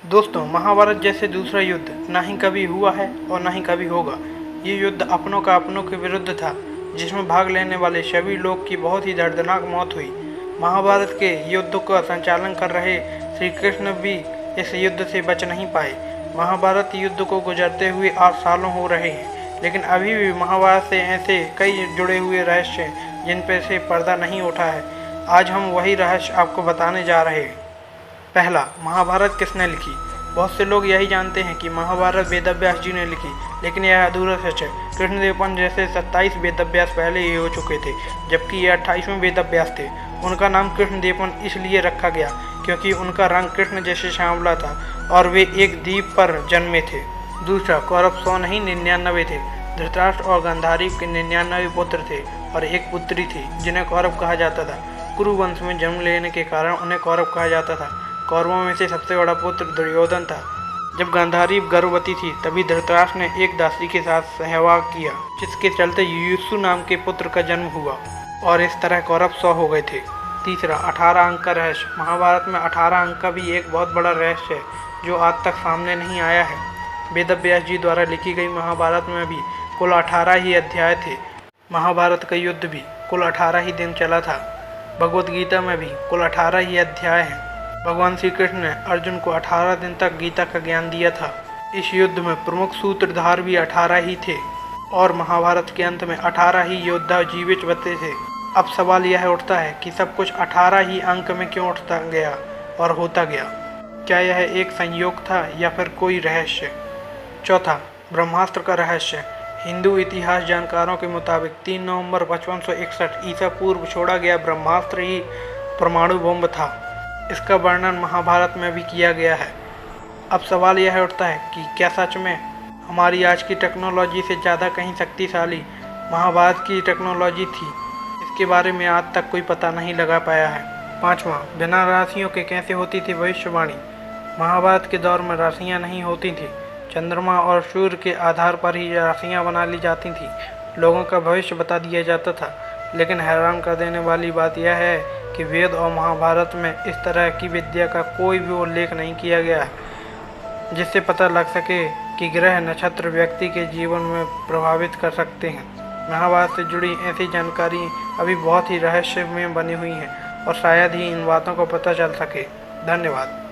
दोस्तों, महाभारत जैसे दूसरा युद्ध ना ही कभी हुआ है और ना ही कभी होगा। ये युद्ध अपनों का अपनों के विरुद्ध था, जिसमें भाग लेने वाले सभी लोग की बहुत ही दर्दनाक मौत हुई। महाभारत के युद्ध का संचालन कर रहे श्री कृष्ण भी इस युद्ध से बच नहीं पाए। महाभारत युद्ध को गुजरते हुए 8 सालों हो रहे हैं, लेकिन अभी भी महाभारत से ऐसे कई जुड़े हुए रहस्य हैं जिन पर से पर्दा नहीं उठा है। आज हम वही रहस्य आपको बताने जा रहे हैं। पहला, महाभारत किसने लिखी। बहुत से लोग यही जानते हैं कि महाभारत वेदव्यास जी ने लिखी, लेकिन यह अधूरा सच है। कृष्णदेव पंत जैसे 27 वेदव्यास पहले ही हो चुके थे, जबकि ये 28वें वेदव्यास थे। उनका नाम कृष्णदेव पंत इसलिए रखा गया क्योंकि उनका रंग कृष्ण जैसे श्यामला था और वे एक द्वीप पर जन्मे थे। दूसरा, कौरव 100 नहीं 99 थे। धृतराष्ट्र और गांधारी के 99 पुत्र थे और एक पुत्री थी जिन्हें कौरव कहा जाता था। कुरु वंश में जन्म लेने के कारण उन्हें कौरव कहा जाता था। कौरवों में से सबसे बड़ा पुत्र दुर्योधन था। जब गांधारी गर्भवती थी तभी धृतराष्ट्र ने एक दासी के साथ सहवाग किया, जिसके चलते युयुत्सु नाम के पुत्र का जन्म हुआ और इस तरह कौरव 100 हो गए थे। तीसरा, 18 अंक का रहस्य। महाभारत में 18 अंक का भी एक बहुत बड़ा रहस्य है जो आज तक सामने नहीं आया है। वेदव्यास जी द्वारा लिखी गई महाभारत में भी कुल 18 ही अध्याय थे। महाभारत का युद्ध भी कुल 18 ही दिन चला था। भगवत गीता में भी कुल 18 ही अध्याय हैं। भगवान श्री कृष्ण ने अर्जुन को 18 दिन तक गीता का ज्ञान दिया था। इस युद्ध में प्रमुख सूत्रधार भी 18 ही थे और महाभारत के अंत में 18 ही योद्धा जीवित बचे थे। अब सवाल यह उठता है कि सब कुछ 18 ही अंक में क्यों उठता गया और होता गया। क्या यह एक संयोग था या फिर कोई रहस्य। चौथा, ब्रह्मास्त्र का रहस्य। हिंदू इतिहास जानकारों के मुताबिक 3 नवंबर 5561 ईसा पूर्व छोड़ा गया ब्रह्मास्त्र ही परमाणु बम था। इसका वर्णन महाभारत में भी किया गया है। अब सवाल यह उठता है कि क्या सच में हमारी आज की टेक्नोलॉजी से ज़्यादा कहीं शक्तिशाली महाभारत की टेक्नोलॉजी थी। इसके बारे में आज तक कोई पता नहीं लगा पाया है। पाँचवां, बिना राशियों के कैसे होती थी भविष्यवाणी। महाभारत के दौर में राशियाँ नहीं होती थी। चंद्रमा और सूर्य के आधार पर ही राशियाँ बना ली जाती थी। लोगों का भविष्य बता दिया जाता था। लेकिन हैरान कर देने वाली बात यह है कि वेद और महाभारत में इस तरह की विद्या का कोई भी उल्लेख नहीं किया गया है जिससे पता लग सके कि ग्रह नक्षत्र व्यक्ति के जीवन में प्रभावित कर सकते हैं। महाभारत से जुड़ी ऐसी जानकारी अभी बहुत ही रहस्यमय बनी हुई है और शायद ही इन बातों को पता चल सके। धन्यवाद।